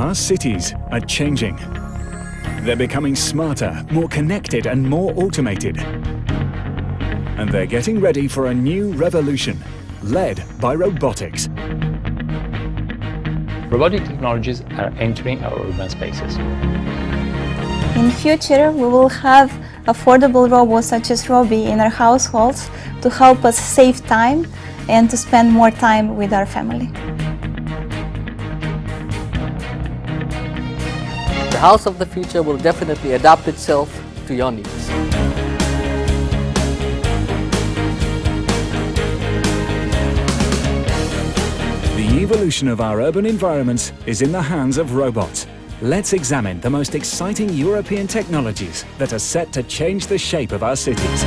Our cities are changing. They're becoming smarter, more connected and more automated. And they're getting ready for a new revolution, led by robotics. Robotic technologies are entering our urban spaces. In future, we will have affordable robots such as Robi in our households to help us save time and to spend more time with our family. The house of the future will definitely adapt itself to your needs. The evolution of our urban environments is in the hands of robots. Let's examine the most exciting European technologies that are set to change the shape of our cities.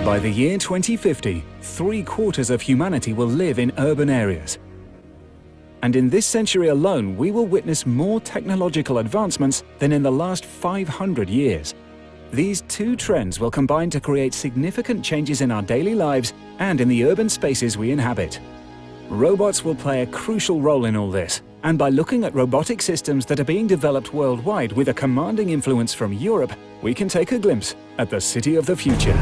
By the year 2050, 3/4 of humanity will live in urban areas. And in this century alone, we will witness more technological advancements than in the last 500 years. These two trends will combine to create significant changes in our daily lives and in the urban spaces we inhabit. Robots will play a crucial role in all this, and by looking at robotic systems that are being developed worldwide with a commanding influence from Europe, we can take a glimpse at the city of the future.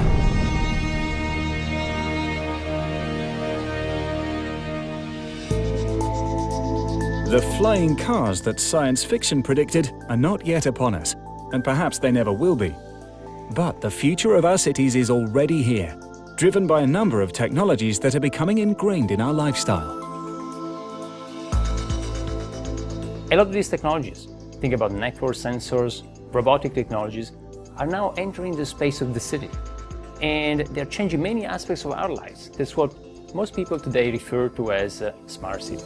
The flying cars that science fiction predicted are not yet upon us, and perhaps they never will be. But the future of our cities is already here, driven by a number of technologies that are becoming ingrained in our lifestyle. A lot of these technologies, think about network sensors, robotic technologies, are now entering the space of the city. And they're changing many aspects of our lives. That's what most people today refer to as a smart city.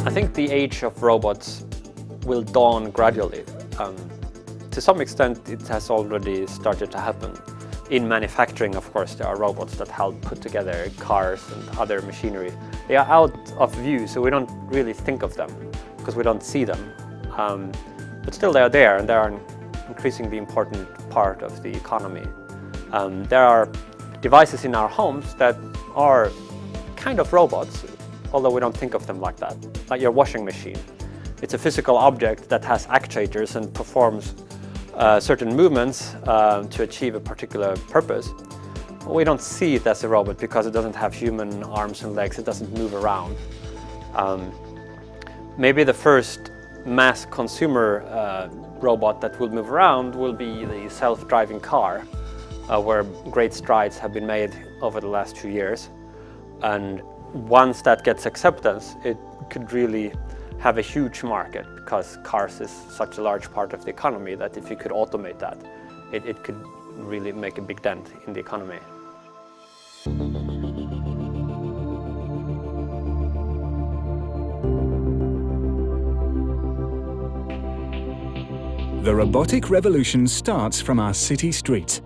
I think the age of robots will dawn gradually. To some extent, it has already started to happen. In manufacturing, of course, there are robots that help put together cars and other machinery. They are out of view, so we don't really think of them because we don't see them. But still, they are there, and they are an increasingly important part of the economy. There are devices in our homes that are kind of robots, although we don't think of them like that, like your washing machine. It's a physical object that has actuators and performs certain movements to achieve a particular purpose. We don't see it as a robot because it doesn't have human arms and legs, it doesn't move around. Maybe the first mass consumer robot that will move around will be the self-driving car, where great strides have been made over the last 2 years. And once that gets acceptance, it could really have a huge market because cars is such a large part of the economy that if you could automate that, it could really make a big dent in the economy. The robotic revolution starts from our city streets.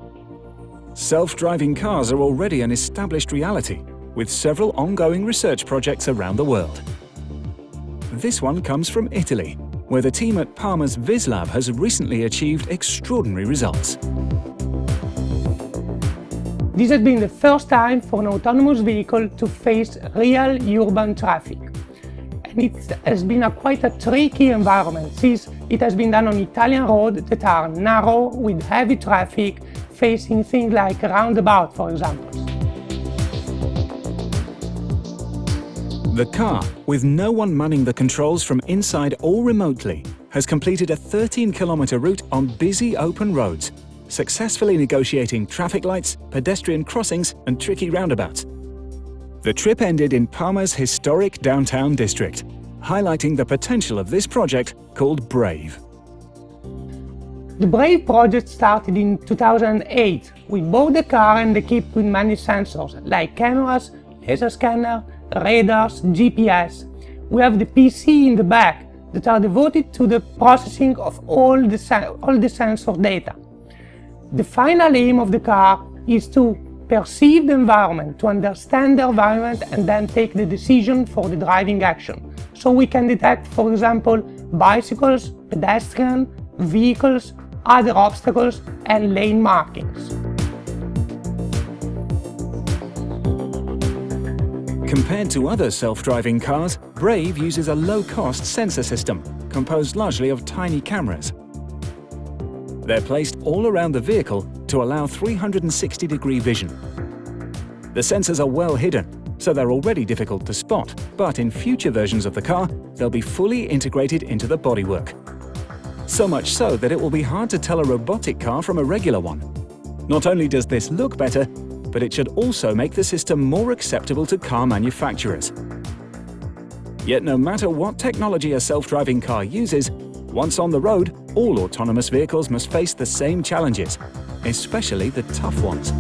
Self-driving cars are already an established reality, with several ongoing research projects around the world. This one comes from Italy, where the team at Parma's VisLab has recently achieved extraordinary results. This has been the first time for an autonomous vehicle to face real urban traffic. And it has been quite a tricky environment, since it has been done on Italian roads that are narrow with heavy traffic, facing things like roundabout, for example. The car, with no one manning the controls from inside or remotely, has completed a 13-kilometer route on busy open roads, successfully negotiating traffic lights, pedestrian crossings and tricky roundabouts. The trip ended in Parma's historic downtown district, highlighting the potential of this project called BRAVE. The BRAVE project started in 2008. We bought the car and equipped with many sensors, like cameras, laser scanner, radars, GPS. We have the PC in the back that are devoted to the processing of all the sensor data. The final aim of the car is to perceive the environment, to understand the environment and then take the decision for the driving action. So we can detect, for example, bicycles, pedestrians, vehicles, other obstacles and lane markings. Compared to other self-driving cars, BRAVE uses a low-cost sensor system, composed largely of tiny cameras. They're placed all around the vehicle to allow 360-degree vision. The sensors are well hidden, so they're already difficult to spot, but in future versions of the car, they'll be fully integrated into the bodywork. So much so that it will be hard to tell a robotic car from a regular one. Not only does this look better, but it should also make the system more acceptable to car manufacturers. Yet no matter what technology a self-driving car uses, once on the road, all autonomous vehicles must face the same challenges, especially the tough ones.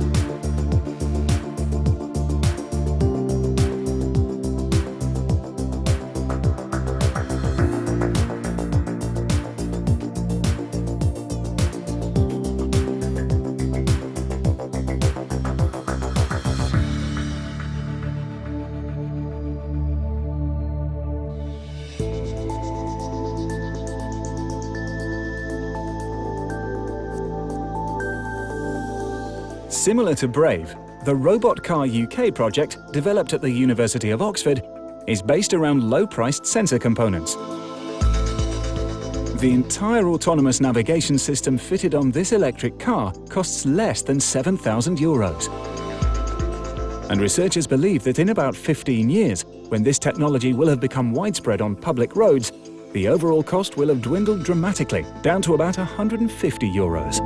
Similar to BRAVE, the Robot Car UK project, developed at the University of Oxford, is based around low-priced sensor components. The entire autonomous navigation system fitted on this electric car costs less than €7,000. And researchers believe that in about 15 years, when this technology will have become widespread on public roads, the overall cost will have dwindled dramatically, down to about €150.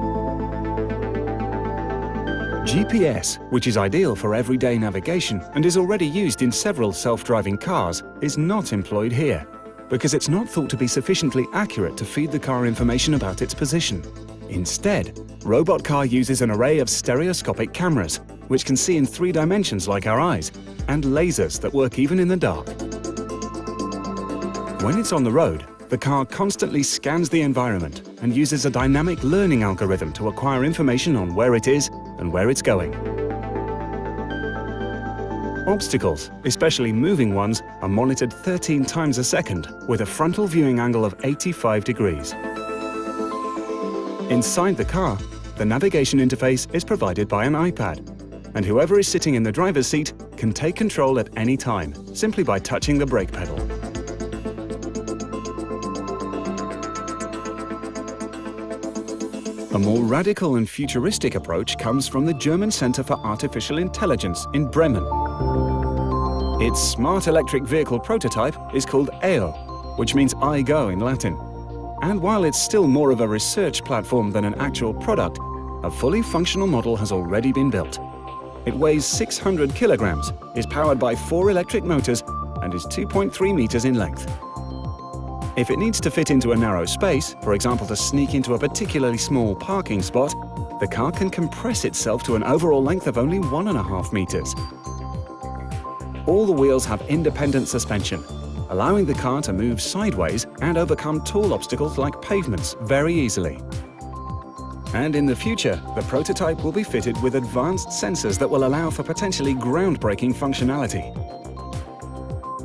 GPS, which is ideal for everyday navigation and is already used in several self-driving cars, is not employed here, because it's not thought to be sufficiently accurate to feed the car information about its position. Instead, Robot Car uses an array of stereoscopic cameras, which can see in 3 dimensions like our eyes, and lasers that work even in the dark. When it's on the road, the car constantly scans the environment and uses a dynamic learning algorithm to acquire information on where it is and where it's going. Obstacles, especially moving ones, are monitored 13 times a second with a frontal viewing angle of 85 degrees. Inside the car, the navigation interface is provided by an iPad, and whoever is sitting in the driver's seat can take control at any time, simply by touching the brake pedal. A more radical and futuristic approach comes from the German Center for Artificial Intelligence in Bremen. Its smart electric vehicle prototype is called EO, which means I go in Latin. And while it's still more of a research platform than an actual product, a fully functional model has already been built. It weighs 600 kilograms, is powered by 4 electric motors, and is 2.3 meters in length. If it needs to fit into a narrow space, for example to sneak into a particularly small parking spot, the car can compress itself to an overall length of only 1.5 meters. All the wheels have independent suspension, allowing the car to move sideways and overcome tall obstacles like pavements very easily. And in the future, the prototype will be fitted with advanced sensors that will allow for potentially groundbreaking functionality.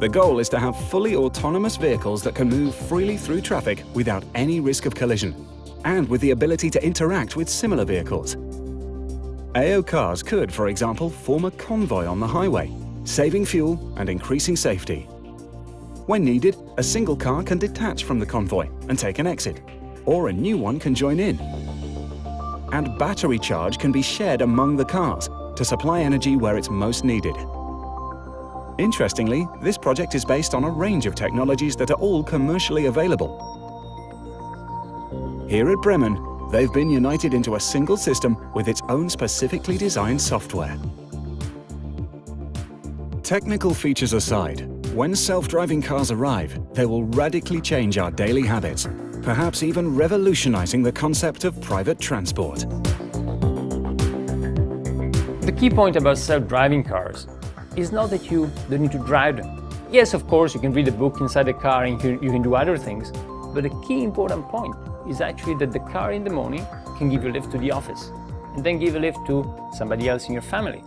The goal is to have fully autonomous vehicles that can move freely through traffic without any risk of collision, and with the ability to interact with similar vehicles. AO cars could, for example, form a convoy on the highway, saving fuel and increasing safety. When needed, a single car can detach from the convoy and take an exit, or a new one can join in. And battery charge can be shared among the cars to supply energy where it's most needed. Interestingly, this project is based on a range of technologies that are all commercially available. Here at Bremen, they've been united into a single system with its own specifically designed software. Technical features aside, When self-driving cars arrive, they will radically change our daily habits, perhaps even revolutionizing the concept of private transport. The key point about self-driving cars is not that you don't need to drive them. Yes, of course, you can read a book inside the car and you can do other things, but the key important point is actually that the car in the morning can give you a lift to the office, and then give a lift to somebody else in your family,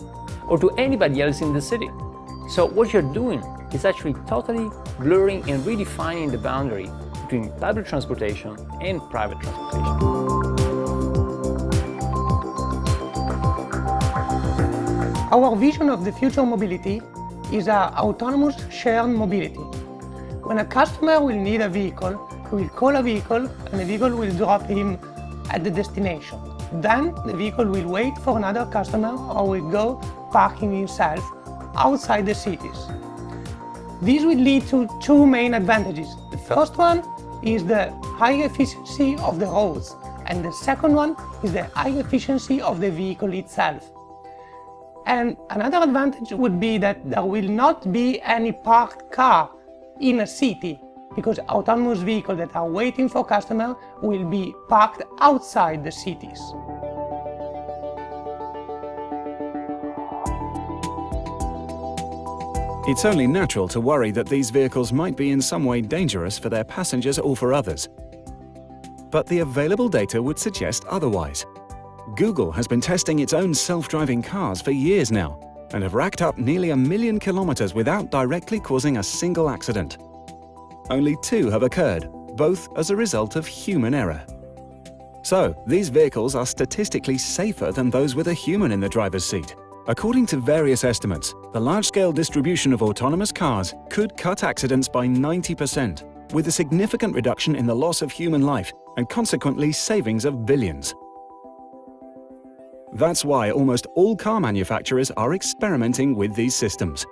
or to anybody else in the city. So what you're doing is actually totally blurring and redefining the boundary between public transportation and private transportation. Our vision of the future mobility is autonomous shared mobility. When a customer will need a vehicle, he will call a vehicle and the vehicle will drop him at the destination. Then the vehicle will wait for another customer or will go parking himself outside the cities. This will lead to two main advantages. The first one is the high efficiency of the roads, and the second one is the high efficiency of the vehicle itself. And another advantage would be that there will not be any parked car in a city, because autonomous vehicles that are waiting for customers will be parked outside the cities. It's only natural to worry that these vehicles might be in some way dangerous for their passengers or for others. But the available data would suggest otherwise. Google has been testing its own self-driving cars for years now and have racked up nearly 1 million kilometers without directly causing a single accident. Only 2 have occurred, both as a result of human error. So, these vehicles are statistically safer than those with a human in the driver's seat. According to various estimates, the large-scale distribution of autonomous cars could cut accidents by 90%, with a significant reduction in the loss of human life and consequently savings of billions. That's why almost all car manufacturers are experimenting with these systems.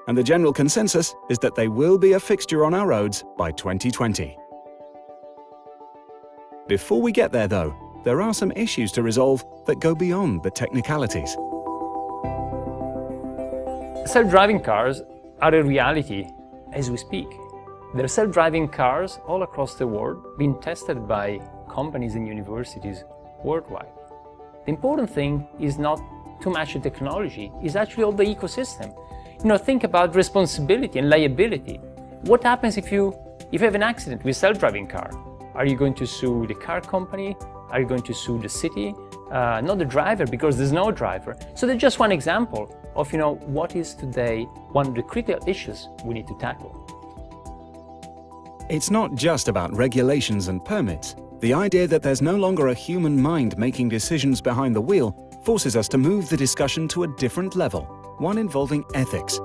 And the general consensus is that they will be a fixture on our roads by 2020. Before we get there, though, there are some issues to resolve that go beyond the technicalities. Self-driving cars are a reality as we speak. There are self-driving cars all across the world being tested by companies and universities worldwide. The important thing is not too much the technology, it's actually all the ecosystem. Think about responsibility and liability. What happens if you have an accident with a self-driving car? Are you going to sue the car company? Are you going to sue the city? Not the driver, because there's no driver. So that's just one example of what is today one of the critical issues we need to tackle. It's not just about regulations and permits. The idea that there's no longer a human mind making decisions behind the wheel forces us to move the discussion to a different level, one involving ethics.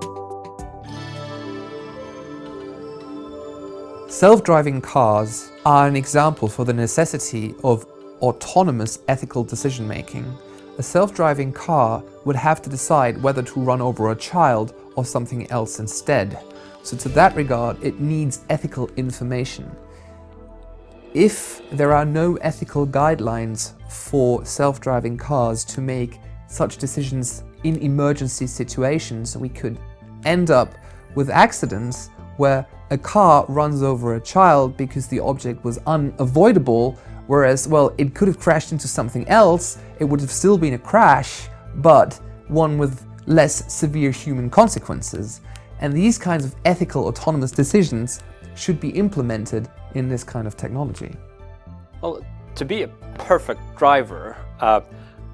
Self-driving cars are an example for the necessity of autonomous ethical decision-making. A self-driving car would have to decide whether to run over a child or something else instead. So to that regard, it needs ethical information. If there are no ethical guidelines for self-driving cars to make such decisions in emergency situations, we could end up with accidents where a car runs over a child because the object was unavoidable, whereas, well, it could have crashed into something else, it would have still been a crash, but one with less severe human consequences. And these kinds of ethical autonomous decisions should be implemented in this kind of technology. Well, to be a perfect driver,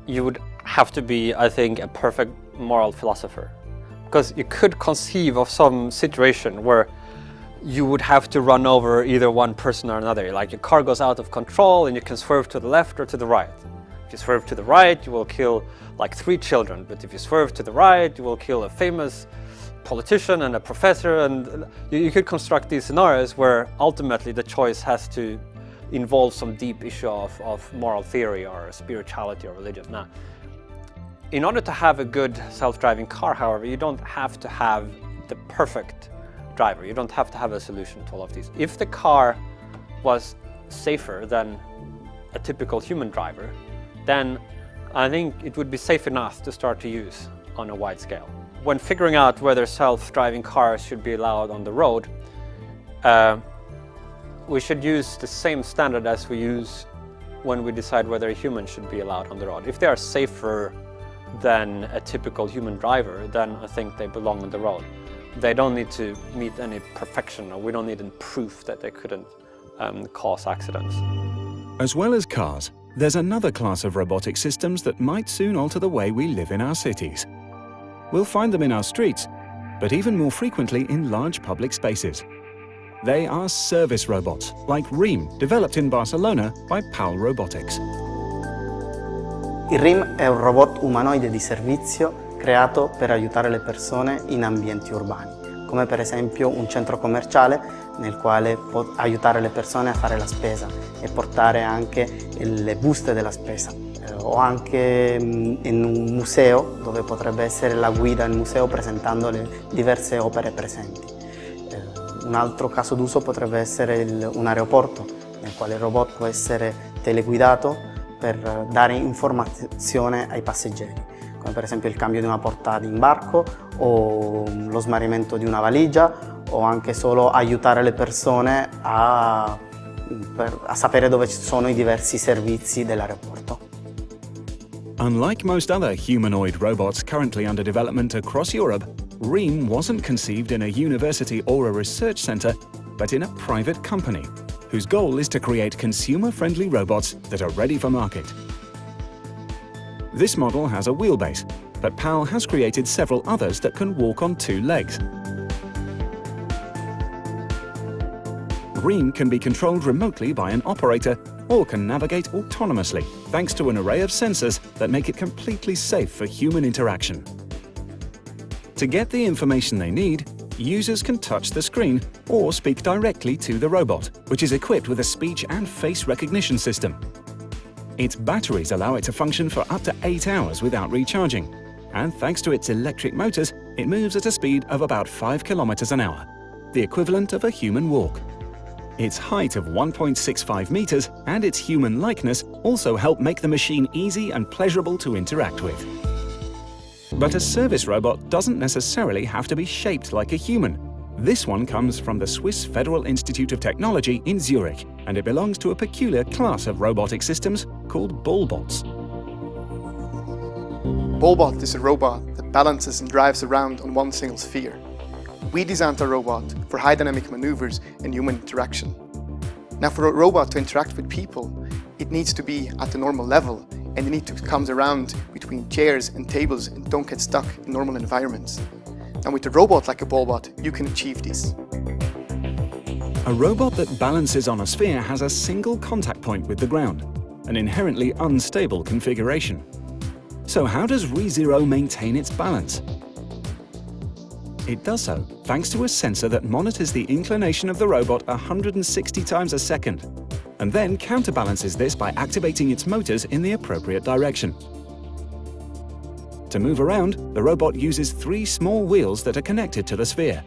you would have to be, I think, a perfect moral philosopher. Because you could conceive of some situation where you would have to run over either one person or another. Like your car goes out of control and you can swerve to the left or to the right. If you swerve to the right, you will kill like 3 children. But if you swerve to the right, you will kill a famous politician and a professor. And you could construct these scenarios where ultimately the choice has to involve some deep issue of moral theory or spirituality or religion. Now, in order to have a good self-driving car, however, you don't have to have the perfect driver. You don't have to have a solution to all of these. If the car was safer than a typical human driver, then I think it would be safe enough to start to use on a wide scale. When figuring out whether self-driving cars should be allowed on the road, we should use the same standard as we use when we decide whether a human should be allowed on the road. If they are safer than a typical human driver, then I think they belong on the road. They don't need to meet any perfection, or we don't need any proof that they couldn't cause accidents. As well as cars, there's another class of robotic systems that might soon alter the way we live in our cities. We'll find them in our streets, but even more frequently in large public spaces. They are service robots, like REAM, developed in Barcelona by PAL Robotics. Il REAM è un robot umanoide di servizio creato per aiutare le persone in ambienti urbani, come per esempio un centro commerciale nel quale può aiutare le persone a fare la spesa e portare anche le buste della spesa, o anche in un museo dove potrebbe essere la guida al museo presentando le diverse opere presenti. Un altro caso d'uso potrebbe essere un aeroporto nel quale il robot può essere teleguidato per dare informazione ai passeggeri, come per esempio il cambio di una porta d'imbarco o lo smarrimento di una valigia, o anche solo aiutare le persone a sapere dove ci sono i diversi servizi dell'aeroporto. Unlike most other humanoid robots currently under development across Europe, REAM wasn't conceived in a university or a research center, but in a private company, whose goal is to create consumer-friendly robots that are ready for market. This model has a wheelbase, but PAL has created several others that can walk on 2 legs. REAM can be controlled remotely by an operator or can navigate autonomously, thanks to an array of sensors that make it completely safe for human interaction. To get the information they need, users can touch the screen or speak directly to the robot, which is equipped with a speech and face recognition system. Its batteries allow it to function for up to 8 hours without recharging, and thanks to its electric motors, it moves at a speed of about 5 kilometers an hour, the equivalent of a human walk. Its height of 1.65 meters and its human likeness also help make the machine easy and pleasurable to interact with. But a service robot doesn't necessarily have to be shaped like a human. This one comes from the Swiss Federal Institute of Technology in Zurich, and it belongs to a peculiar class of robotic systems called ballbots. Ballbot is a robot that balances and drives around on one single sphere. We designed our robot for high dynamic maneuvers and human interaction. Now, for a robot to interact with people, it needs to be at the normal level, and it needs to come around between chairs and tables and don't get stuck in normal environments. And with a robot like a ballbot, you can achieve this. A robot that balances on a sphere has a single contact point with the ground, an inherently unstable configuration. So how does ReZero maintain its balance? It does so thanks to a sensor that monitors the inclination of the robot 160 times a second, and then counterbalances this by activating its motors in the appropriate direction. To move around, the robot uses 3 small wheels that are connected to the sphere,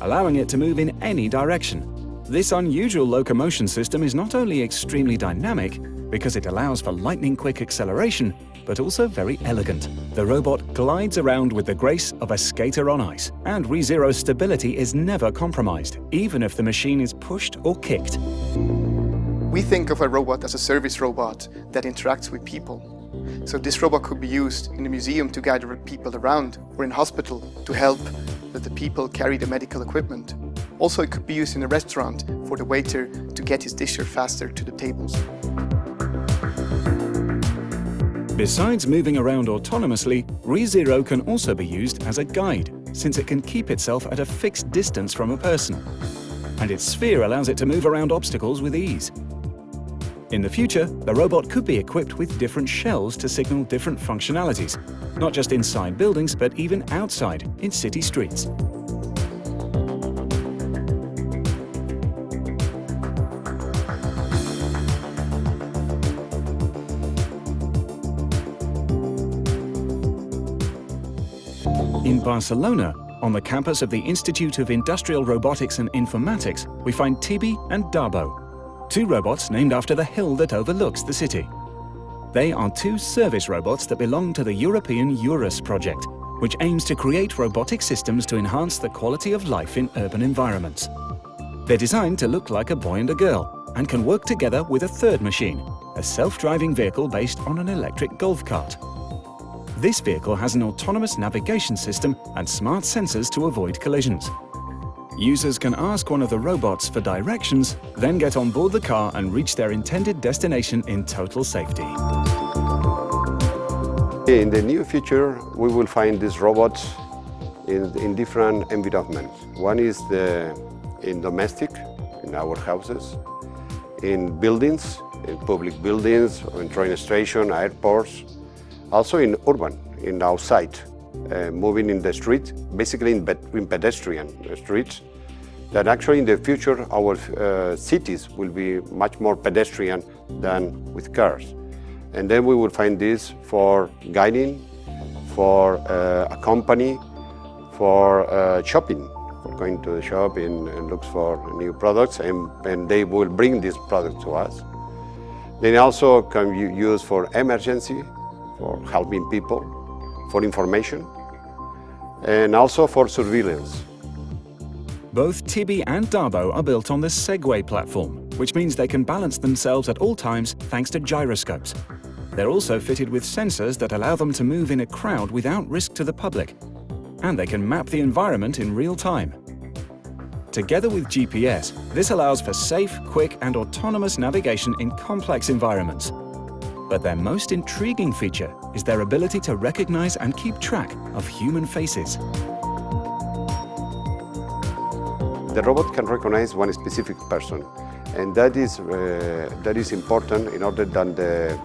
allowing it to move in any direction. This unusual locomotion system is not only extremely dynamic, because it allows for lightning-quick acceleration, but also very elegant. The robot glides around with the grace of a skater on ice, and ReZero's stability is never compromised, even if the machine is pushed or kicked. We think of a robot as a service robot that interacts with people. So this robot could be used in a museum to guide people around, or in a hospital to help the people carry the medical equipment. Also, it could be used in a restaurant for the waiter to get his dishes faster to the tables. Besides moving around autonomously, ReZero can also be used as a guide, since it can keep itself at a fixed distance from a person. And its sphere allows it to move around obstacles with ease. In the future, the robot could be equipped with different shells to signal different functionalities, not just inside buildings, but even outside, in city streets. In Barcelona, on the campus of the Institute of Industrial Robotics and Informatics, we find Tibi and Dabo, 2 robots named after the hill that overlooks the city. They are 2 service robots that belong to the European EUROS project, which aims to create robotic systems to enhance the quality of life in urban environments. They're designed to look like a boy and a girl and can work together with a third machine, a self-driving vehicle based on an electric golf cart. This vehicle has an autonomous navigation system and smart sensors to avoid collisions. Users can ask one of the robots for directions, then get on board the car and reach their intended destination in total safety. In the near future, we will find these robots in different environments. One is in domestic, in our houses, in buildings, in public buildings, in train stations, airports, also in urban, in outside, moving in the street, basically in pedestrian streets. That actually in the future our cities will be much more pedestrian than with cars. And then we will find this for guiding, for a company, for shopping, for going to the shop and look for new products, and they will bring this product to us. They also can be used for emergency, for helping people, for information, and also for surveillance. Both Tibi and Dabo are built on the Segway platform, which means they can balance themselves at all times thanks to gyroscopes. They're also fitted with sensors that allow them to move in a crowd without risk to the public. And they can map the environment in real time. Together with GPS, this allows for safe, quick and autonomous navigation in complex environments. But their most intriguing feature is their ability to recognize and keep track of human faces. The robot can recognize one specific person, and that is important in order that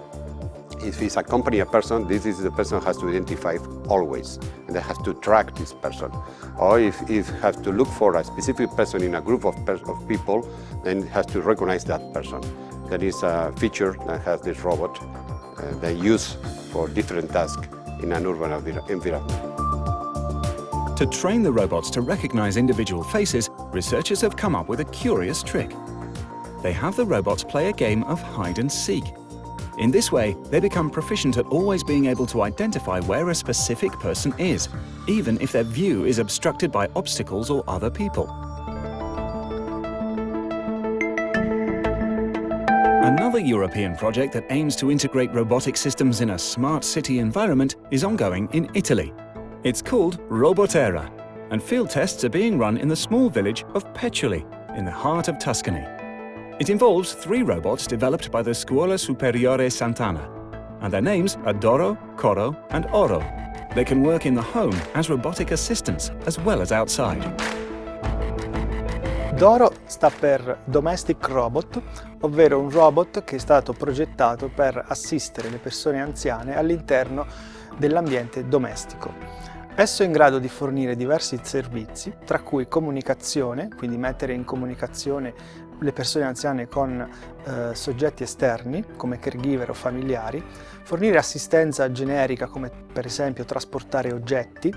if it's accompanying a person, this is the person has to identify always, and they have to track this person. Or if has to look for a specific person in a group of people, then it has to recognize that person. That is a feature that has this robot they use for different tasks in an urban environment. To train the robots to recognize individual faces, researchers have come up with a curious trick. They have the robots play a game of hide and seek. In this way, they become proficient at always being able to identify where a specific person is, even if their view is obstructed by obstacles or other people. Another European project that aims to integrate robotic systems in a smart city environment is ongoing in Italy. It's called Robotera, and field tests are being run in the small village of Peccioli, in the heart of Tuscany. It involves 3 robots developed by the Scuola Superiore Sant'Anna, and their names are Doro, Coro and Oro. They can work in the home as robotic assistants as well as outside. Doro sta per Domestic Robot, ovvero un robot che è stato progettato per assistere le persone anziane all'interno dell'ambiente domestico. Esso è in grado di fornire diversi servizi, tra cui comunicazione, quindi mettere in comunicazione le persone anziane con soggetti esterni, come caregiver o familiari, fornire assistenza generica, come per esempio trasportare oggetti,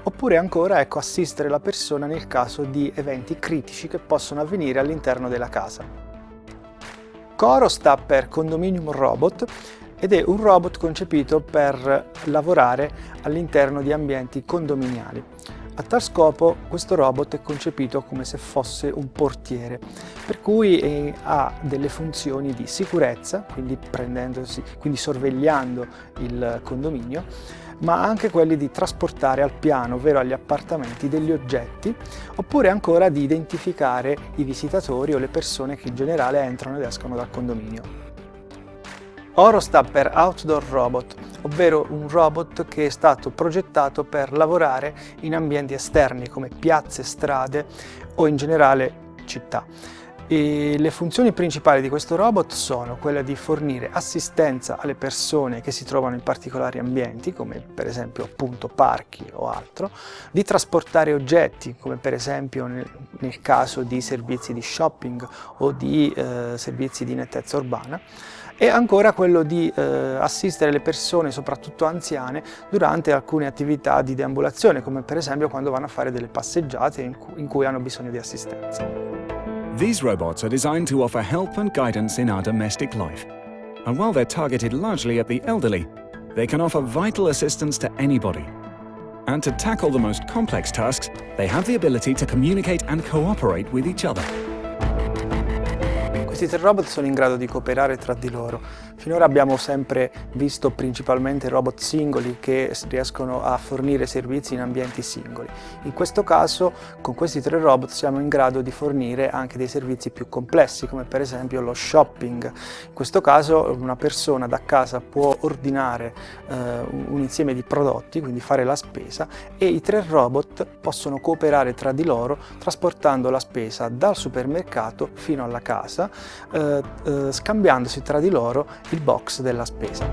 oppure ancora assistere la persona nel caso di eventi critici che possono avvenire all'interno della casa. Coro sta per Condominium Robot ed è un robot concepito per lavorare all'interno di ambienti condominiali. A tal scopo questo robot è concepito come se fosse un portiere, per cui ha delle funzioni di sicurezza, quindi sorvegliando il condominio, ma anche quelli di trasportare al piano, ovvero agli appartamenti, degli oggetti, oppure ancora di identificare i visitatori o le persone che in generale entrano ed escono dal condominio. Oro sta per Outdoor Robot, ovvero un robot che è stato progettato per lavorare in ambienti esterni come piazze, strade o in generale città. E le funzioni principali di questo robot sono quelle di fornire assistenza alle persone che si trovano in particolari ambienti, come per esempio appunto parchi o altro, di trasportare oggetti, come per esempio nel caso di servizi di shopping o di servizi di nettezza urbana, e ancora quello di assistere le persone, soprattutto anziane, durante alcune attività di deambulazione, come per esempio quando vanno a fare delle passeggiate in cui hanno bisogno di assistenza. These robots are designed to offer help and guidance in our domestic life. And while they're targeted largely at the elderly, they can offer vital assistance to anybody. And to tackle the most complex tasks, they have the ability to communicate and cooperate with each other. Questi tre robot sono in grado di cooperare tra di loro. Finora abbiamo sempre visto principalmente robot singoli che riescono a fornire servizi in ambienti singoli. In questo caso, con questi tre robot siamo in grado di fornire anche dei servizi più complessi, come per esempio lo shopping. In questo caso una persona da casa può ordinare un insieme di prodotti, quindi fare la spesa, e i tre robot possono cooperare tra di loro trasportando la spesa dal supermercato fino alla casa, scambiandosi tra di loro il box della spesa.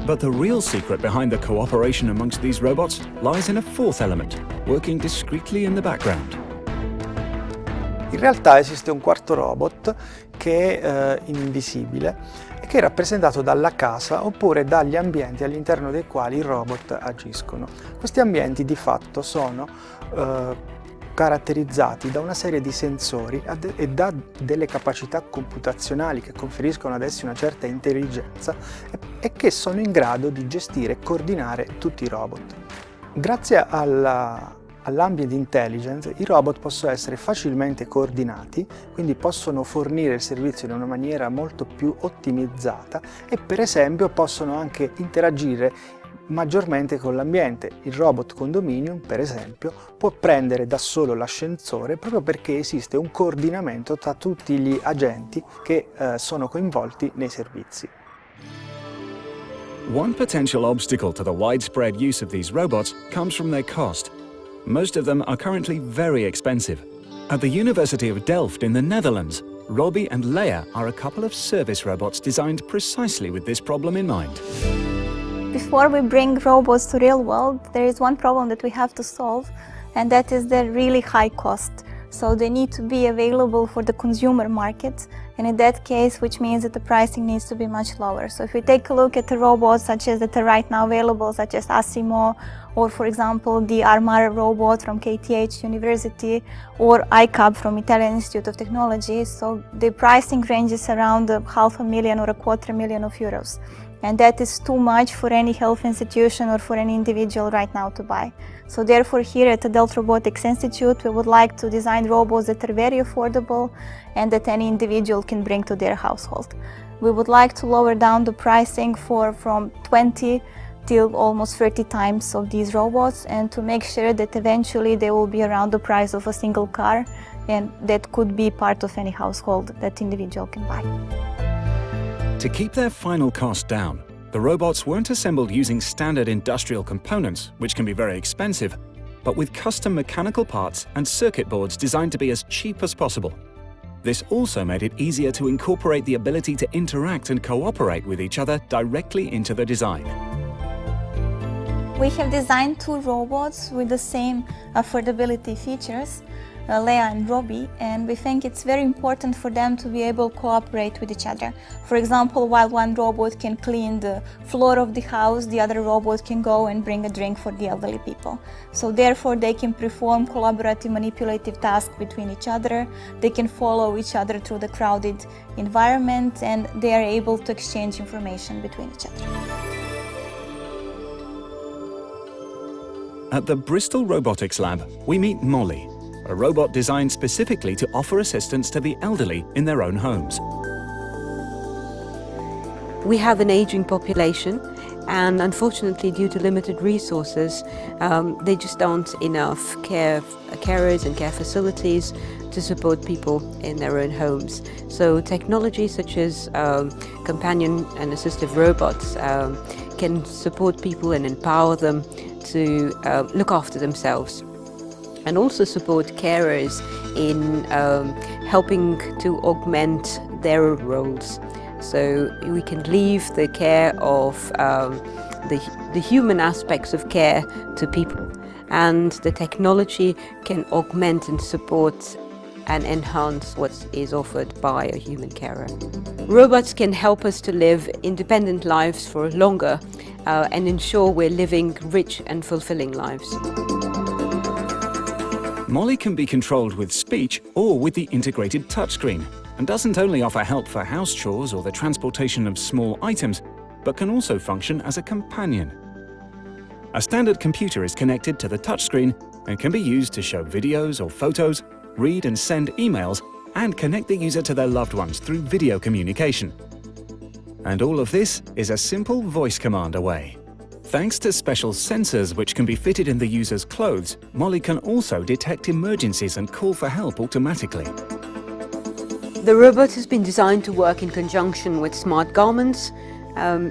But the real secret behind the cooperation amongst these robots lies in a fourth element, working discreetly in the background. In realtà esiste un quarto robot che è invisibile e che è rappresentato dalla casa oppure dagli ambienti all'interno dei quali i robot agiscono. Questi ambienti di fatto sono caratterizzati da una serie di sensori e da delle capacità computazionali che conferiscono ad essi una certa intelligenza e che sono in grado di gestire e coordinare tutti i robot. Grazie all'ambient intelligence i robot possono essere facilmente coordinati, quindi possono fornire il servizio in una maniera molto più ottimizzata e per esempio possono anche interagire maggiormente con l'ambiente. Il robot condominium, per esempio, può prendere da solo l'ascensore proprio perché esiste un coordinamento tra tutti gli agenti che sono coinvolti nei servizi. One potential obstacle to the widespread use of these robots comes from their cost. Most of them are currently very expensive. At the University of Delft in the Netherlands, Robbie and Leia are a couple of service robots designed precisely with this problem in mind. Before we bring robots to real world, there is one problem that we have to solve, and that is the really high cost. So they need to be available for the consumer market, and in that case, which means that the pricing needs to be much lower. So if we take a look at the robots such as that are right now available, such as Asimo, or for example the Armar robot from KTH University, or iCab from Italian Institute of Technology, so the pricing ranges around €500,000 or €250,000. And that is too much for any health institution or for any individual right now to buy. So therefore here at the Delft Robotics Institute we would like to design robots that are very affordable and that any individual can bring to their household. We would like to lower down the pricing from 20 till almost 30 times of these robots, and to make sure that eventually they will be around the price of a single car, and that could be part of any household that individual can buy. To keep their final cost down, the robots weren't assembled using standard industrial components, which can be very expensive, but with custom mechanical parts and circuit boards designed to be as cheap as possible. This also made it easier to incorporate the ability to interact and cooperate with each other directly into the design. We have designed two robots with the same affordability features, Leia and Robbie, and we think it's very important for them to be able to cooperate with each other. For example, while one robot can clean the floor of the house, the other robot can go and bring a drink for the elderly people. So therefore they can perform collaborative manipulative tasks between each other, they can follow each other through the crowded environment, and they are able to exchange information between each other. At the Bristol Robotics Lab, we meet Molly, a robot designed specifically to offer assistance to the elderly in their own homes. We have an aging population, and unfortunately due to limited resources, they just aren't enough carers and care facilities to support people in their own homes. So technology such as companion and assistive robots can support people and empower them to look after themselves, and also support carers in helping to augment their roles. So we can leave the care of the human aspects of care to people, and the technology can augment and support and enhance what is offered by a human carer. Robots can help us to live independent lives for longer and ensure we're living rich and fulfilling lives. Molly can be controlled with speech or with the integrated touchscreen, and doesn't only offer help for house chores or the transportation of small items, but can also function as a companion. A standard computer is connected to the touchscreen and can be used to show videos or photos, read and send emails, and connect the user to their loved ones through video communication. And all of this is a simple voice command away. Thanks to special sensors which can be fitted in the user's clothes, Molly can also detect emergencies and call for help automatically. The robot has been designed to work in conjunction with smart garments.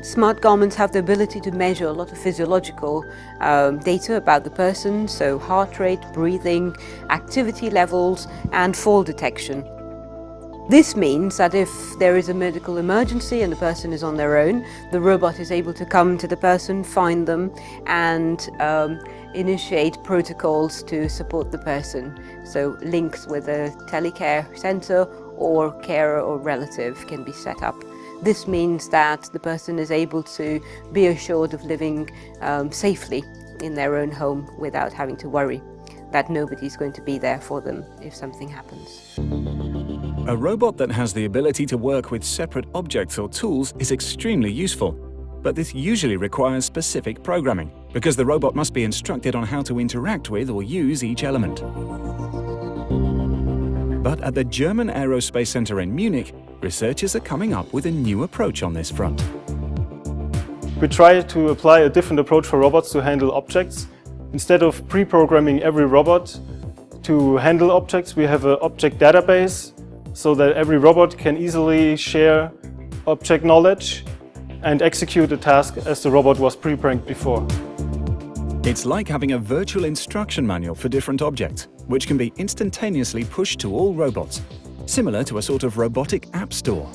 Smart garments have the ability to measure a lot of physiological data about the person, so heart rate, breathing, activity levels, and fall detection. This means that if there is a medical emergency and the person is on their own, the robot is able to come to the person, find them, and initiate protocols to support the person. So links with a telecare center or carer or relative can be set up. This means that the person is able to be assured of living safely in their own home without having to worry that nobody is going to be there for them if something happens. A robot that has the ability to work with separate objects or tools is extremely useful, but this usually requires specific programming, because the robot must be instructed on how to interact with or use each element. But at the German Aerospace Center in Munich, researchers are coming up with a new approach on this front. We try to apply a different approach for robots to handle objects. Instead of pre-programming every robot to handle objects, we have an object database so that every robot can easily share object knowledge and execute a task as the robot was pre-programmed before. It's like having a virtual instruction manual for different objects, which can be instantaneously pushed to all robots, similar to a sort of robotic app store.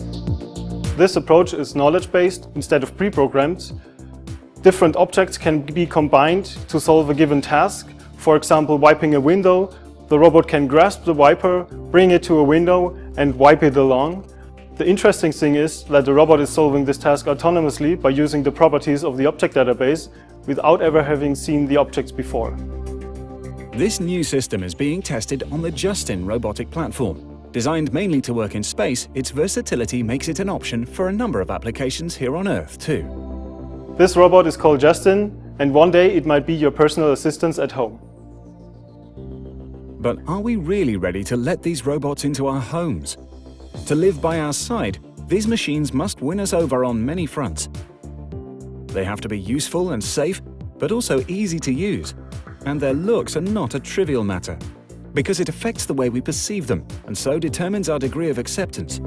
This approach is knowledge-based instead of pre-programmed. Different objects can be combined to solve a given task. For example, wiping a window, the robot can grasp the wiper, bring it to a window and wipe it along. The interesting thing is that the robot is solving this task autonomously by using the properties of the object database without ever having seen the objects before. This new system is being tested on the Justin robotic platform. Designed mainly to work in space, its versatility makes it an option for a number of applications here on Earth too. This robot is called Justin, and one day it might be your personal assistant at home. But are we really ready to let these robots into our homes? To live by our side, these machines must win us over on many fronts. They have to be useful and safe, but also easy to use. And their looks are not a trivial matter, because it affects the way we perceive them, and so determines our degree of acceptance.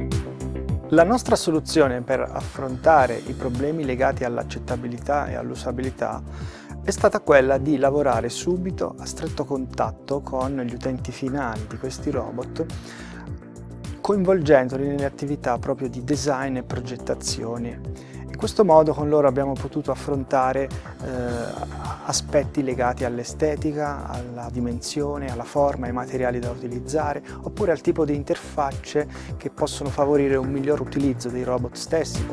La nostra soluzione per affrontare i problemi legati all'accettabilità e all'usabilità è stata quella di lavorare subito a stretto contatto con gli utenti finali di questi robot, coinvolgendoli nelle attività proprio di design e progettazione. In questo modo con loro abbiamo potuto affrontare aspetti legati all'estetica, alla dimensione, alla forma, ai materiali da utilizzare, oppure al tipo di interfacce che possono favorire un miglior utilizzo dei robot stessi.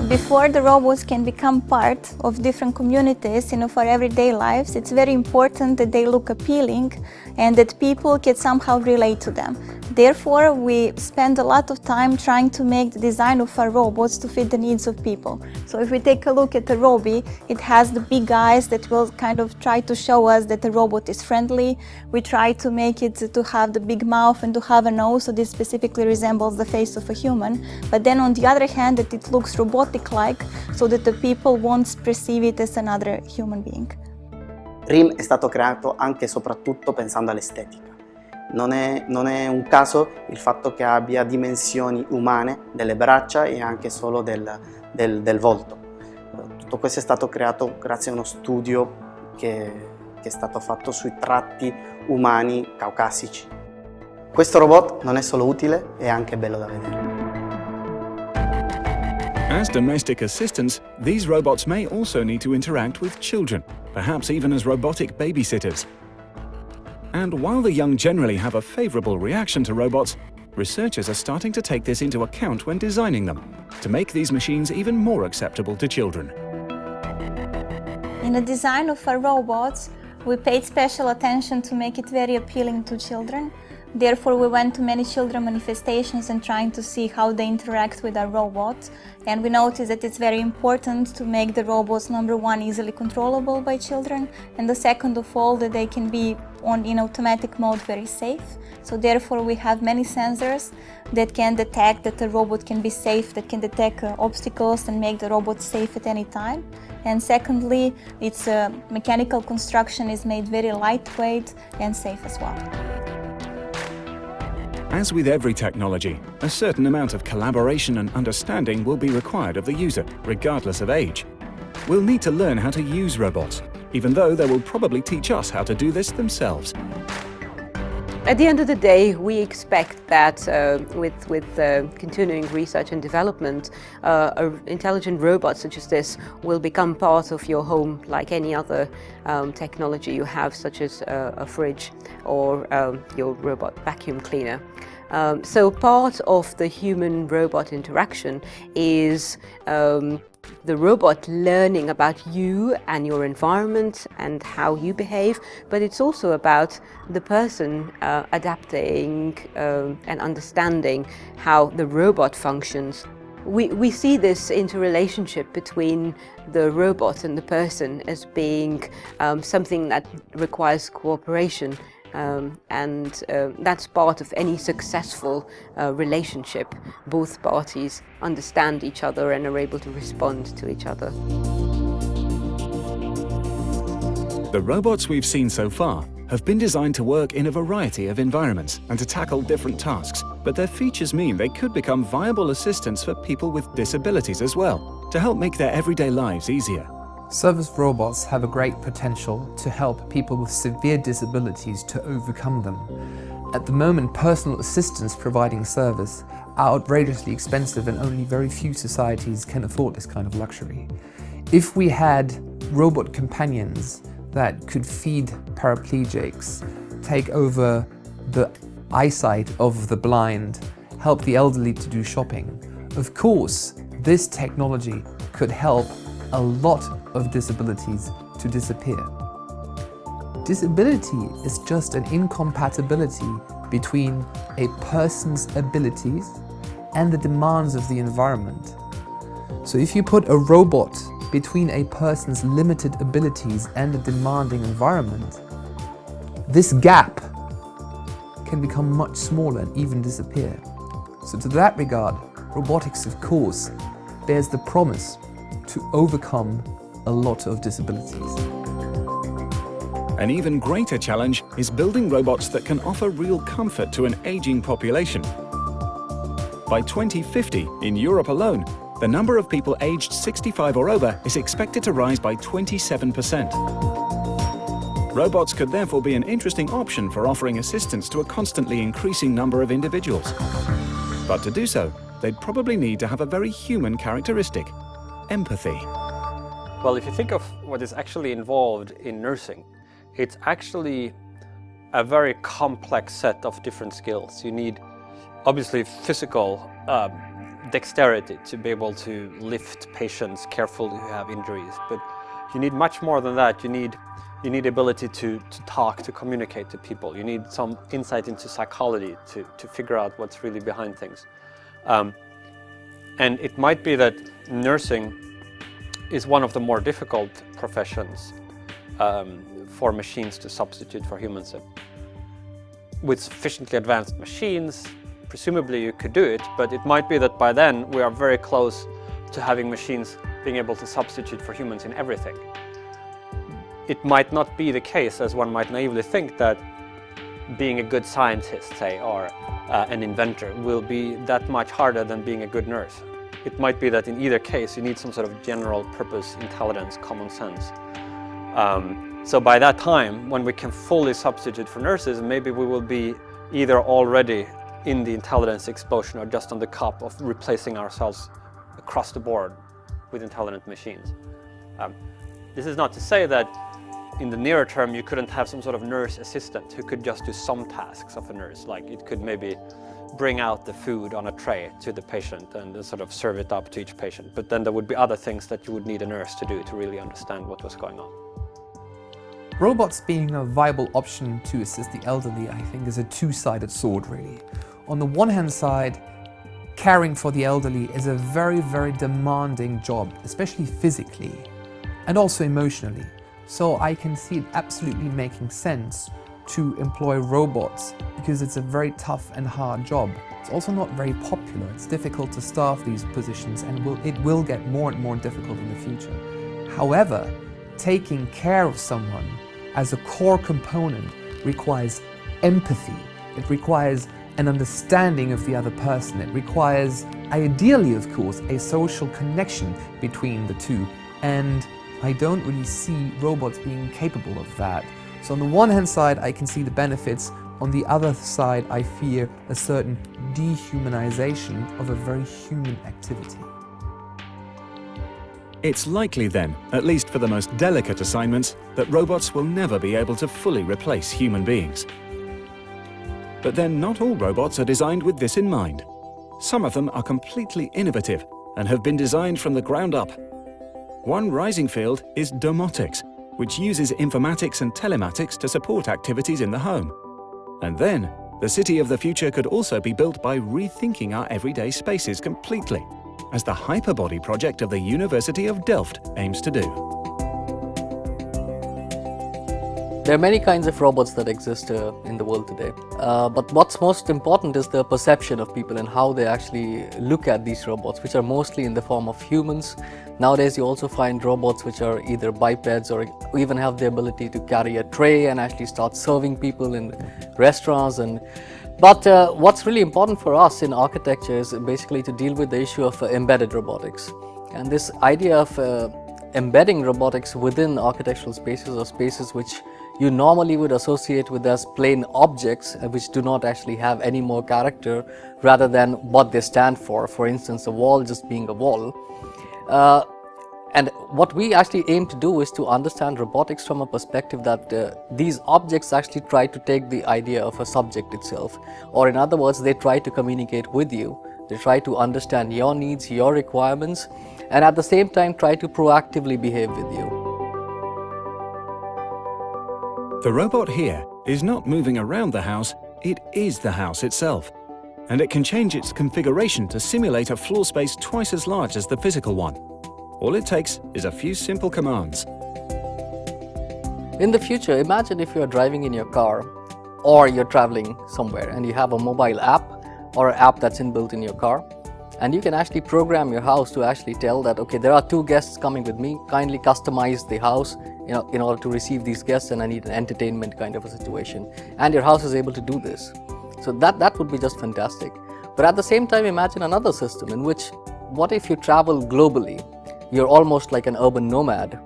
Before the robots can become part of different communities, for everyday lives, it's very important that they look appealing and that people can somehow relate to them. Therefore, we spend a lot of time trying to make the design of our robots to fit the needs of people. So if we take a look at the Robi, it has the big eyes that will kind of try to show us that the robot is friendly. We try to make it to have the big mouth and to have a nose, so this specifically resembles the face of a human. But then on the other hand, that it looks robotic-like, so that the people won't perceive it as another human being. RIM è stato creato anche e soprattutto pensando all'estetica. Non è un caso il fatto che abbia dimensioni umane delle braccia e anche solo del volto. Tutto questo è stato creato grazie a uno studio che è stato fatto sui tratti umani caucasici. Questo robot non è solo utile, è anche bello da vedere. As domestic assistants, these robots may also need to interact with children, perhaps even as robotic babysitters. And while the young generally have a favorable reaction to robots, researchers are starting to take this into account when designing them, to make these machines even more acceptable to children. In the design of our robots, we paid special attention to make it very appealing to children. Therefore, we went to many children manifestations and trying to see how they interact with our robot. And we noticed that it's very important to make the robots, number one, easily controllable by children, and the second of all, that they can be in automatic mode very safe. So therefore, we have many sensors that can detect that the robot can be safe, that can detect obstacles and make the robot safe at any time. And secondly, its mechanical construction is made very lightweight and safe as well. As with every technology, a certain amount of collaboration and understanding will be required of the user, regardless of age. We'll need to learn how to use robots, even though they will probably teach us how to do this themselves. At the end of the day, we expect that with continuing research and development, intelligent robots such as this will become part of your home like any other technology you have, such as a fridge or your robot vacuum cleaner. So part of the human-robot interaction is the robot learning about you and your environment and how you behave, but it's also about the person adapting and understanding how the robot functions. We see this interrelationship between the robot and the person as being something that requires cooperation. That's part of any successful relationship. Both parties understand each other and are able to respond to each other. The robots we've seen so far have been designed to work in a variety of environments and to tackle different tasks, but their features mean they could become viable assistants for people with disabilities as well, to help make their everyday lives easier. Service robots have a great potential to help people with severe disabilities to overcome them. At the moment, personal assistants providing service are outrageously expensive and only very few societies can afford this kind of luxury. If we had robot companions that could feed paraplegics, take over the eyesight of the blind, help the elderly to do shopping, of course, this technology could help a lot of disabilities to disappear. Disability is just an incompatibility between a person's abilities and the demands of the environment. So if you put a robot between a person's limited abilities and a demanding environment, this gap can become much smaller and even disappear. So to that regard, robotics, of course, bears the promise to overcome a lot of disabilities. An even greater challenge is building robots that can offer real comfort to an aging population. By 2050, in Europe alone, the number of people aged 65 or over is expected to rise by 27%. Robots could therefore be an interesting option for offering assistance to a constantly increasing number of individuals. But to do so, they'd probably need to have a very human characteristic: empathy. Well, if you think of what is actually involved in nursing, it's actually a very complex set of different skills. You need, obviously, physical dexterity to be able to lift patients carefully who have injuries, but you need much more than that. You need ability to talk, to communicate to people. You need some insight into psychology to figure out what's really behind things. And it might be that nursing is one of the more difficult professions for machines to substitute for humans. With sufficiently advanced machines, presumably you could do it, but it might be that by then we are very close to having machines being able to substitute for humans in everything. It might not be the case, as one might naively think, that being a good scientist, say, or an inventor will be that much harder than being a good nurse. It might be that in either case you need some sort of general purpose intelligence, common sense. So by that time, when we can fully substitute for nurses, maybe we will be either already in the intelligence explosion or just on the cusp of replacing ourselves across the board with intelligent machines. This is not to say that in the nearer term you couldn't have some sort of nurse assistant who could just do some tasks of a nurse, like it could maybe bring out the food on a tray to the patient and sort of serve it up to each patient. But then there would be other things that you would need a nurse to do to really understand what was going on. Robots being a viable option to assist the elderly, I think, is a two-sided sword, really. On the one hand side, caring for the elderly is a very, very demanding job, especially physically and also emotionally. So I can see it absolutely making sense to employ robots because it's a very tough and hard job. It's also not very popular. It's difficult to staff these positions, and it will get more and more difficult in the future. However, taking care of someone as a core component requires empathy. It requires an understanding of the other person. It requires, ideally of course, a social connection between the two. And I don't really see robots being capable of that. So on the one hand side, I can see the benefits. On the other side, I fear a certain dehumanization of a very human activity. It's likely then, at least for the most delicate assignments, that robots will never be able to fully replace human beings. But then not all robots are designed with this in mind. Some of them are completely innovative and have been designed from the ground up. One rising field is domotics, which uses informatics and telematics to support activities in the home. And then, the city of the future could also be built by rethinking our everyday spaces completely, as the Hyperbody project of the University of Delft aims to do. There are many kinds of robots that exist in the world today, but what's most important is the perception of people and how they actually look at these robots, which are mostly in the form of humans. Nowadays you also find robots which are either bipeds or even have the ability to carry a tray and actually start serving people in restaurants. But what's really important for us in architecture is basically to deal with the issue of embedded robotics. And this idea of embedding robotics within architectural spaces or spaces which you normally would associate with as plain objects which do not actually have any more character rather than what they stand for. For instance, a wall just being a wall. And what we actually aim to do is to understand robotics from a perspective that these objects actually try to take the idea of a subject itself, or in other words, they try to communicate with you. They try to understand your needs, your requirements, and at the same time try to proactively behave with you. The robot here is not moving around the house, it is the house itself. And it can change its configuration to simulate a floor space twice as large as the physical one. All it takes is a few simple commands. In the future, imagine if you're driving in your car or you're traveling somewhere and you have a mobile app or an app that's inbuilt in your car, and you can actually program your house to actually tell that, okay, there are 2 guests coming with me, kindly customize the house in order to receive these guests, and I need an entertainment kind of a situation. And your house is able to do this. So that would be just fantastic. But at the same time, imagine another system in which, what if you travel globally? You're almost like an urban nomad.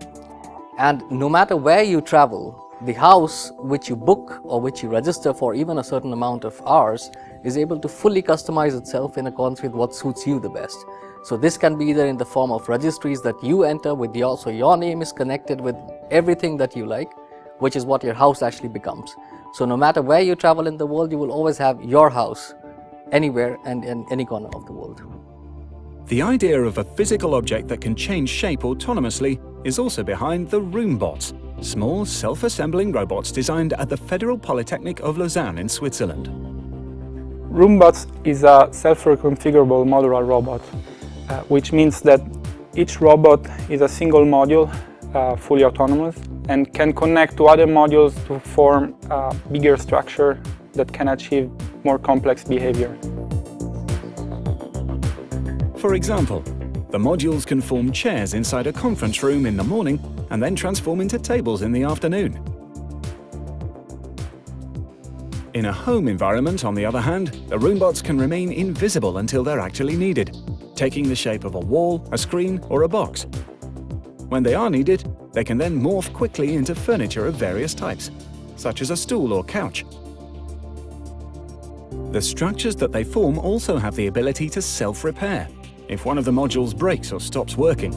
And no matter where you travel, the house which you book or which you register for even a certain amount of hours is able to fully customize itself in accordance with what suits you the best. So this can be either in the form of registries that you enter with so your name is connected with everything that you like, which is what your house actually becomes. So no matter where you travel in the world, you will always have your house anywhere and in any corner of the world. The idea of a physical object that can change shape autonomously is also behind the Roombots, small self-assembling robots designed at the Federal Polytechnic of Lausanne in Switzerland. Roombots is a self-reconfigurable modular robot, which means that each robot is a single module, fully autonomous, and can connect to other modules to form a bigger structure that can achieve more complex behavior. For example, the modules can form chairs inside a conference room in the morning and then transform into tables in the afternoon. In a home environment, on the other hand, the Roombots can remain invisible until they're actually needed, taking the shape of a wall, a screen, or a box. When they are needed, they can then morph quickly into furniture of various types, such as a stool or couch. The structures that they form also have the ability to self-repair if one of the modules breaks or stops working.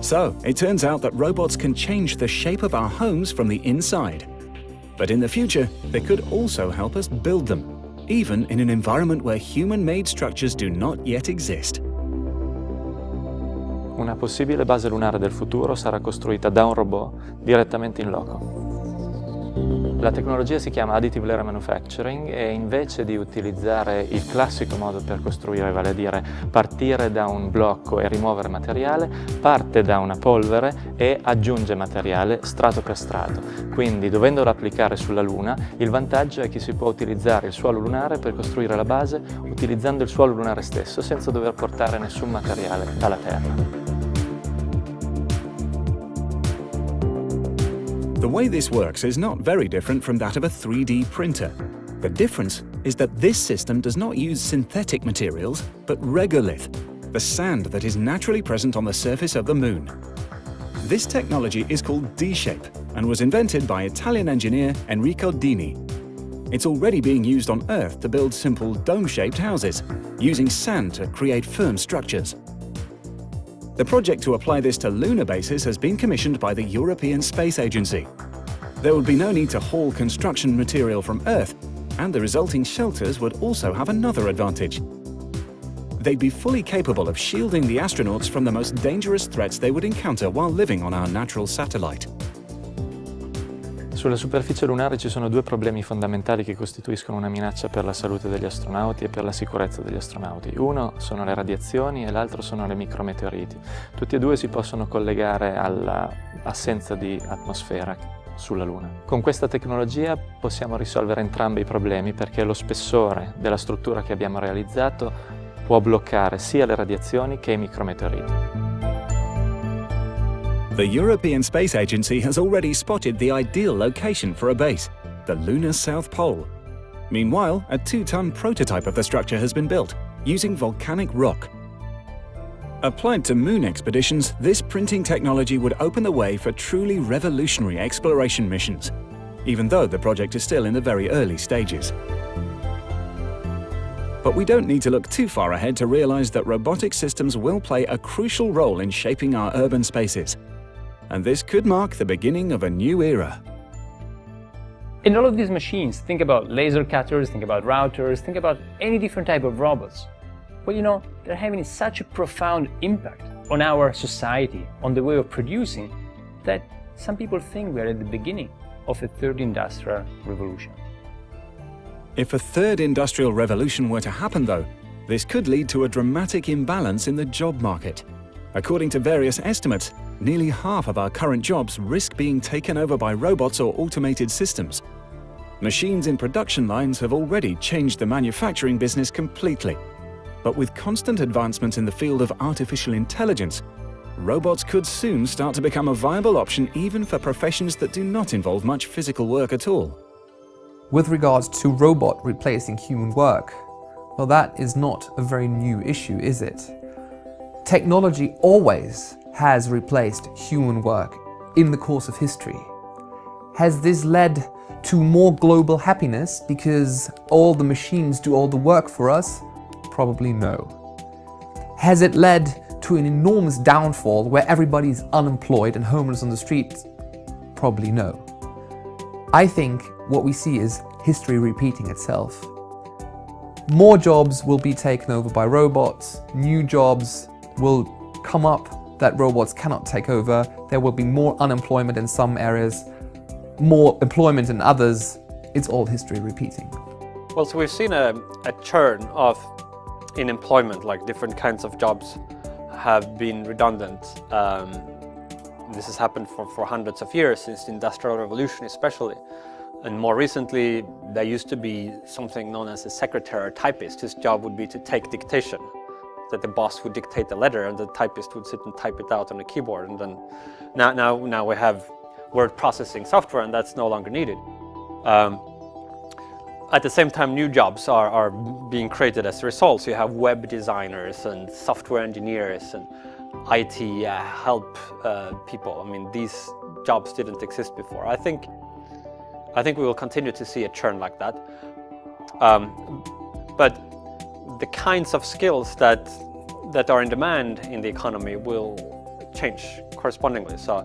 So, it turns out that robots can change the shape of our homes from the inside. But in the future, they could also help us build them, even in an environment where human-made structures do not yet exist. Una possibile base lunare del futuro sarà costruita da un robot direttamente in loco. La tecnologia si chiama Additive Layer Manufacturing e invece di utilizzare il classico modo per costruire, vale a dire partire da un blocco e rimuovere materiale, parte da una polvere e aggiunge materiale strato per strato. Quindi, dovendolo applicare sulla Luna, il vantaggio è che si può utilizzare il suolo lunare per costruire la base utilizzando il suolo lunare stesso, senza dover portare nessun materiale dalla Terra. The way this works is not very different from that of a 3D printer. The difference is that this system does not use synthetic materials, but regolith, the sand that is naturally present on the surface of the Moon. This technology is called D-shape and was invented by Italian engineer Enrico Dini. It's already being used on Earth to build simple dome-shaped houses, using sand to create firm structures. The project to apply this to lunar bases has been commissioned by the European Space Agency. There would be no need to haul construction material from Earth, and the resulting shelters would also have another advantage. They'd be fully capable of shielding the astronauts from the most dangerous threats they would encounter while living on our natural satellite. Sulla superficie lunare ci sono due problemi fondamentali che costituiscono una minaccia per la salute degli astronauti e per la sicurezza degli astronauti. Uno sono le radiazioni e l'altro sono le micrometeoriti. Tutti e due si possono collegare all'assenza di atmosfera sulla Luna. Con questa tecnologia possiamo risolvere entrambi i problemi perché lo spessore della struttura che abbiamo realizzato può bloccare sia le radiazioni che i micrometeoriti. The European Space Agency has already spotted the ideal location for a base, the lunar South Pole. Meanwhile, a 2-ton prototype of the structure has been built, using volcanic rock. Applied to moon expeditions, this printing technology would open the way for truly revolutionary exploration missions, even though the project is still in the very early stages. But we don't need to look too far ahead to realize that robotic systems will play a crucial role in shaping our urban spaces. And this could mark the beginning of a new era. In all of these machines, think about laser cutters, think about routers, think about any different type of robots. Well, you know, they're having such a profound impact on our society, on the way of producing, that some people think we're at the beginning of a third industrial revolution. If a third industrial revolution were to happen, though, this could lead to a dramatic imbalance in the job market. According to various estimates, nearly half of our current jobs risk being taken over by robots or automated systems. Machines in production lines have already changed the manufacturing business completely. But with constant advancements in the field of artificial intelligence, robots could soon start to become a viable option even for professions that do not involve much physical work at all. With regards to robot replacing human work, well, that is not a very new issue, is it? Technology always has replaced human work in the course of history. Has this led to more global happiness because all the machines do all the work for us? Probably no. Has it led to an enormous downfall where everybody's unemployed and homeless on the streets? Probably no. I think what we see is history repeating itself. More jobs will be taken over by robots, new jobs will come up that robots cannot take over, there will be more unemployment in some areas, more employment in others. It's all history repeating. Well, so we've seen a churn in employment, like different kinds of jobs have been redundant. This has happened for hundreds of years, since the Industrial Revolution especially. And more recently, there used to be something known as a secretary or typist, whose job would be to take dictation. That the boss would dictate the letter and the typist would sit and type it out on a keyboard. And then now we have word processing software, and that's no longer needed. At the same time, new jobs are being created as a result. So you have web designers and software engineers and IT help people. I mean, these jobs didn't exist before. I think we will continue to see a churn like that. But the kinds of skills that are in demand in the economy will change correspondingly. So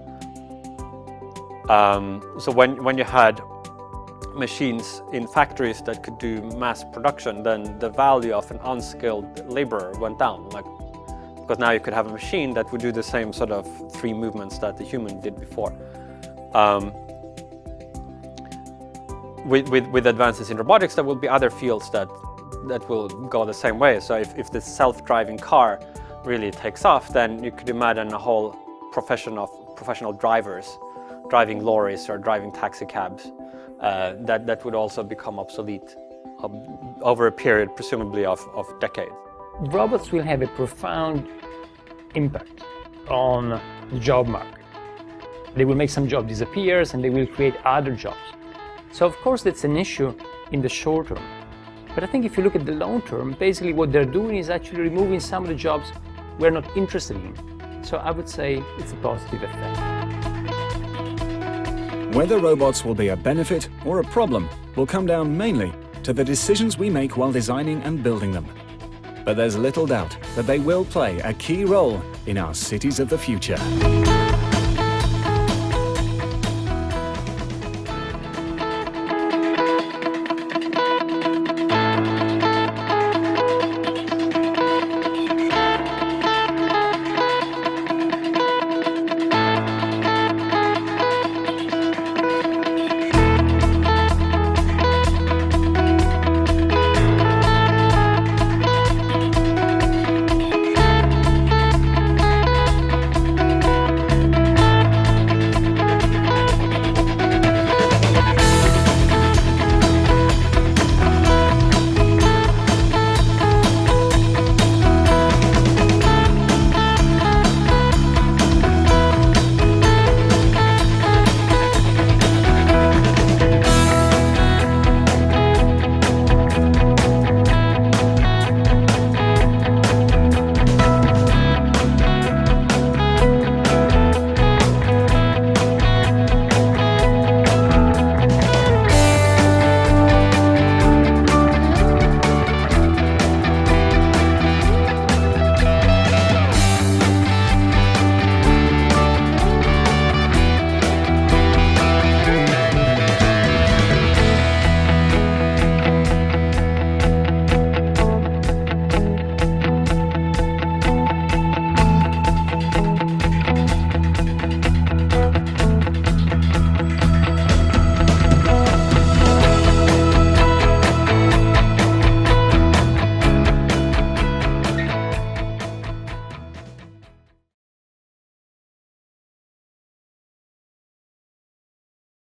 when you had machines in factories that could do mass production, then the value of an unskilled laborer went down. Like because now you could have a machine that would do the same sort of 3 movements that the human did before. With advances in robotics, there will be other fields that will go the same way. So if the self-driving car really takes off, then you could imagine a whole profession of professional drivers driving lorries or driving taxi cabs that would also become obsolete over a period, presumably of decades. Robots will have a profound impact on the job market. They will make some jobs disappear and they will create other jobs. So of course that's an issue in the short term. But I think if you look at the long term, basically what they're doing is actually removing some of the jobs we're not interested in. So I would say it's a positive effect. Whether robots will be a benefit or a problem will come down mainly to the decisions we make while designing and building them. But there's little doubt that they will play a key role in our cities of the future.